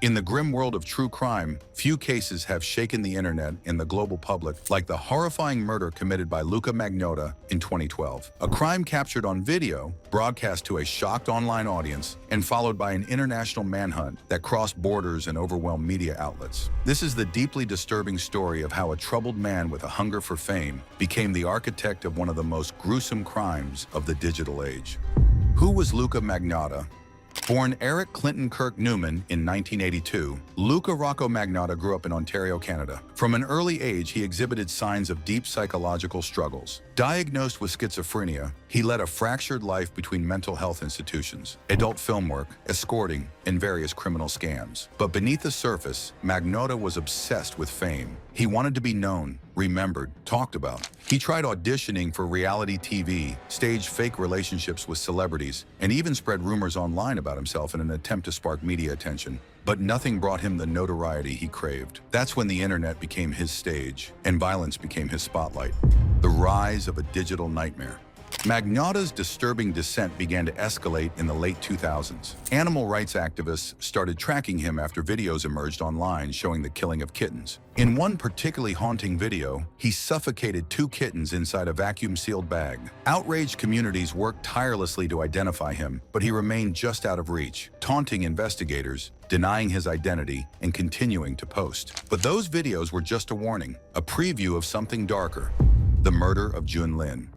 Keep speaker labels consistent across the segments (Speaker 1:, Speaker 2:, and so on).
Speaker 1: In the grim world of true crime, few cases have shaken the internet and the global public like the horrifying murder committed by Luka Magnotta in 2012. A crime captured on video, broadcast to a shocked online audience, and followed by an international manhunt that crossed borders and overwhelmed media outlets. This is the deeply disturbing story of how a troubled man with a hunger for fame became the architect of one of the most gruesome crimes of the digital age. Who was Luka Magnotta? Born Eric Clinton Kirk Newman in 1982, Luka Rocco Magnotta grew up in Ontario, Canada. From an early age, he exhibited signs of deep psychological struggles. Diagnosed with schizophrenia, he led a fractured life between mental health institutions, adult film work, escorting, and various criminal scams. But beneath the surface, Magnotta was obsessed with fame. He wanted to be known, remembered, talked about. He tried auditioning for reality TV, staged fake relationships with celebrities, and even spread rumors online about himself in an attempt to spark media attention. But nothing brought him the notoriety he craved. That's when the internet became his stage, and violence became his spotlight. The rise of a digital nightmare. Magnotta's disturbing descent began to escalate in the late 2000s. Animal rights activists started tracking him after videos emerged online showing the killing of kittens. In one particularly haunting video, he suffocated 2 kittens inside a vacuum-sealed bag. Outraged communities worked tirelessly to identify him, but he remained just out of reach, taunting investigators, denying his identity, and continuing to post. But those videos were just a warning, a preview of something darker: the murder of Jun Lin.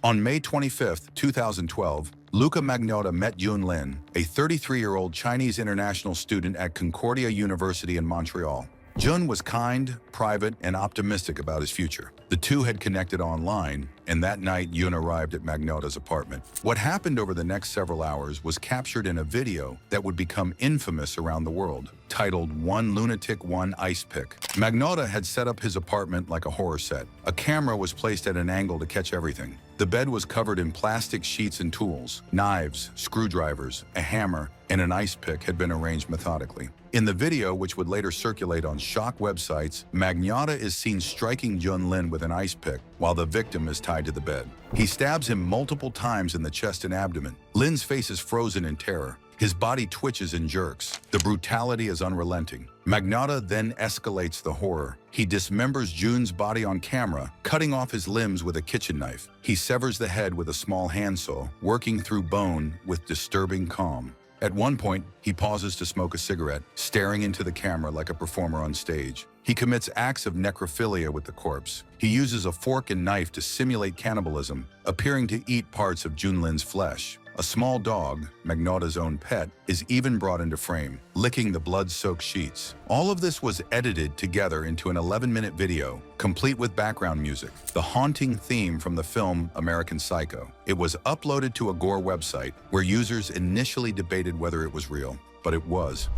Speaker 1: On May 25, 2012, Luka Magnotta met Jun Lin, a 33-year-old Chinese international student at Concordia University in Montreal. Jun was kind, private, and optimistic about his future. The two had connected online, and that night Jun arrived at Magnotta's apartment. What happened over the next several hours was captured in a video that would become infamous around the world, titled "One Lunatic, One Ice Pick." Magnotta had set up his apartment like a horror set. A camera was placed at an angle to catch everything. The bed was covered in plastic sheets and tools. Knives, screwdrivers, a hammer, and an ice pick had been arranged methodically. In the video, which would later circulate on shock websites, Magnotta is seen striking Jun Lin with an ice pick while the victim is tied to the bed. He stabs him multiple times in the chest and abdomen. Lin's face is frozen in terror. His body twitches and jerks. The brutality is unrelenting. Magnotta then escalates the horror. He dismembers Jun's body on camera, cutting off his limbs with a kitchen knife. He severs the head with a small handsaw, working through bone with disturbing calm. At one point, he pauses to smoke a cigarette, staring into the camera like a performer on stage. He commits acts of necrophilia with the corpse. He uses a fork and knife to simulate cannibalism, appearing to eat parts of Jun Lin's flesh. A small dog, Magnotta's own pet, is even brought into frame, licking the blood-soaked sheets. All of this was edited together into an 11-minute video, complete with background music, the haunting theme from the film American Psycho. It was uploaded to a gore website where users initially debated whether it was real, but it was.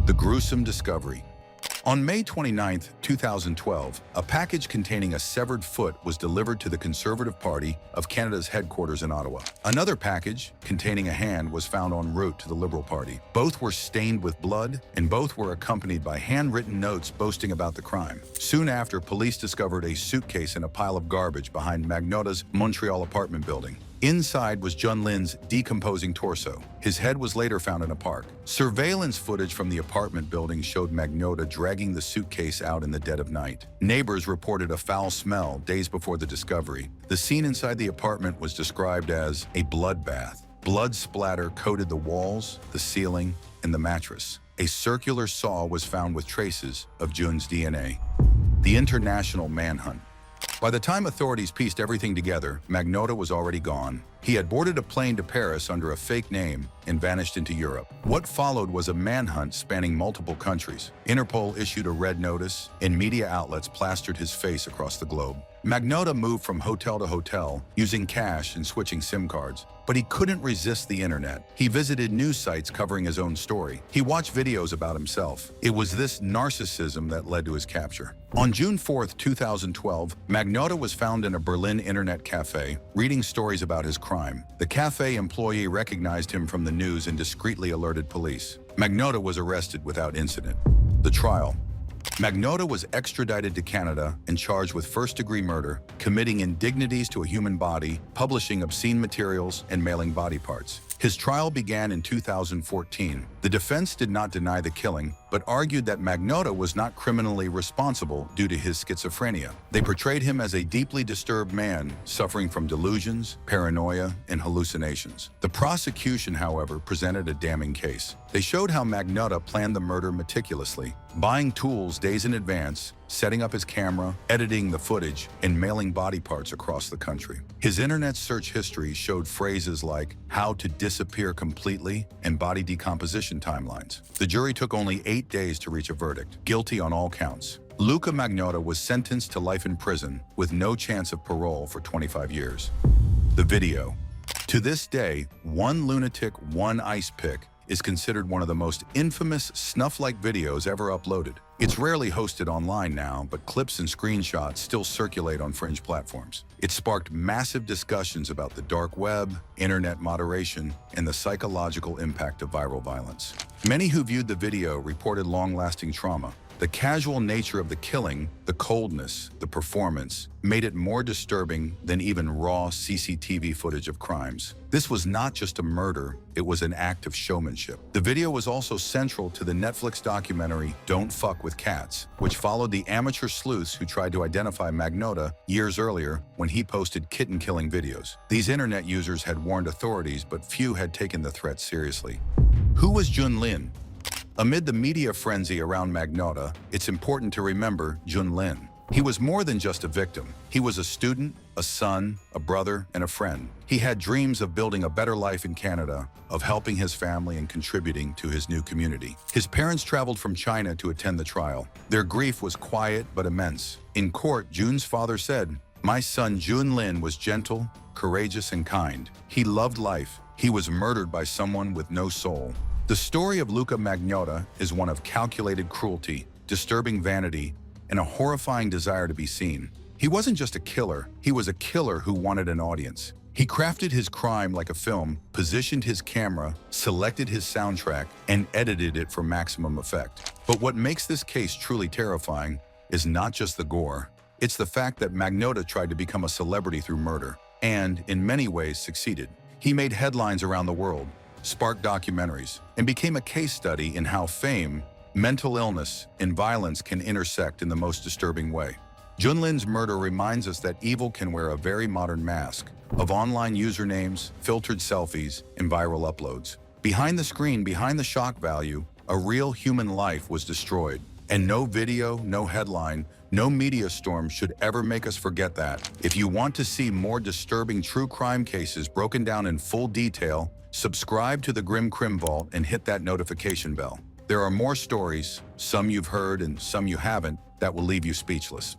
Speaker 1: The gruesome discovery. On May 29, 2012, a package containing a severed foot was delivered to the Conservative Party of Canada's headquarters in Ottawa. Another package, containing a hand, was found en route to the Liberal Party. Both were stained with blood, and both were accompanied by handwritten notes boasting about the crime. Soon after, police discovered a suitcase in a pile of garbage behind Magnotta's Montreal apartment building. Inside was Jun Lin's decomposing torso. His head was later found in a park. Surveillance footage from the apartment building showed Magnotta dragging the suitcase out in the dead of night. Neighbors reported a foul smell days before the discovery. The scene inside the apartment was described as a bloodbath. Blood splatter coated the walls, the ceiling, and the mattress. A circular saw was found with traces of Jun's DNA. The international manhunt. By the time authorities pieced everything together, Magnotta was already gone. He had boarded a plane to Paris under a fake name and vanished into Europe. What followed was a manhunt spanning multiple countries. Interpol issued a red notice, and media outlets plastered his face across the globe. Magnotta moved from hotel to hotel, using cash and switching SIM cards. But he couldn't resist the internet. He visited news sites covering his own story. He watched videos about himself. It was this narcissism that led to his capture. On June 4, 2012, Magnotta was found in a Berlin internet cafe, reading stories about his crime. The cafe employee recognized him from the news and discreetly alerted police. Magnotta was arrested without incident. The trial. Magnotta was extradited to Canada and charged with first-degree murder, committing indignities to a human body, publishing obscene materials, and mailing body parts. His trial began in 2014. The The defense did not deny the killing, but argued that Magnotta was not criminally responsible due to his schizophrenia. They portrayed him as a deeply disturbed man suffering from delusions, paranoia, and hallucinations. The prosecution, however, presented a damning case. They showed how Magnotta planned the murder meticulously, buying tools days in advance, setting up his camera, editing the footage, and mailing body parts across the country. His internet search history showed phrases like "how to disappear completely" and body decomposition timelines. The jury took only 8 days to reach a verdict, guilty on all counts. Luka Magnotta was sentenced to life in prison with no chance of parole for 25 years. The video. To this day, One Lunatic, One Ice Pick is considered one of the most infamous Snuff-like videos ever uploaded. It's rarely hosted online now, but clips and screenshots still circulate on fringe platforms. It sparked massive discussions about the dark web, internet moderation, and the psychological impact of viral violence. Many who viewed the video reported long-lasting trauma. The casual nature of the killing, the coldness, the performance, made it more disturbing than even raw CCTV footage of crimes. This was not just a murder, it was an act of showmanship. The video was also central to the Netflix documentary Don't Fuck with Cats, which followed the amateur sleuths who tried to identify Magnotta years earlier when he posted kitten-killing videos. These internet users had warned authorities, but few had taken the threat seriously. Who was Jun Lin? Amid the media frenzy around Magnotta, it's important to remember Jun Lin. He was more than just a victim. He was a student, a son, a brother, and a friend. He had dreams of building a better life in Canada, of helping his family and contributing to his new community. His parents traveled from China to attend the trial. Their grief was quiet but immense. In court, Jun's father said, "My son Jun Lin was gentle, courageous, and kind. He loved life. He was murdered by someone with no soul." The story of Luka Magnotta is one of calculated cruelty, disturbing vanity, and a horrifying desire to be seen. He wasn't just a killer, he was a killer who wanted an audience. He crafted his crime like a film, positioned his camera, selected his soundtrack, and edited it for maximum effect. But what makes this case truly terrifying is not just the gore. It's the fact that Magnotta tried to become a celebrity through murder, and, in many ways, succeeded. He made headlines around the world, sparked documentaries, and became a case study in how fame, mental illness, and violence can intersect in the most disturbing way. Jun Lin's murder reminds us that evil can wear a very modern mask of online usernames, filtered selfies, and viral uploads. Behind the screen, behind the shock value, a real human life was destroyed. And no video, no headline, no media storm should ever make us forget that. If you want to see more disturbing true crime cases broken down in full detail, subscribe to the Crim Vault and hit that notification bell. There are more stories, some you've heard and some you haven't, that will leave you speechless.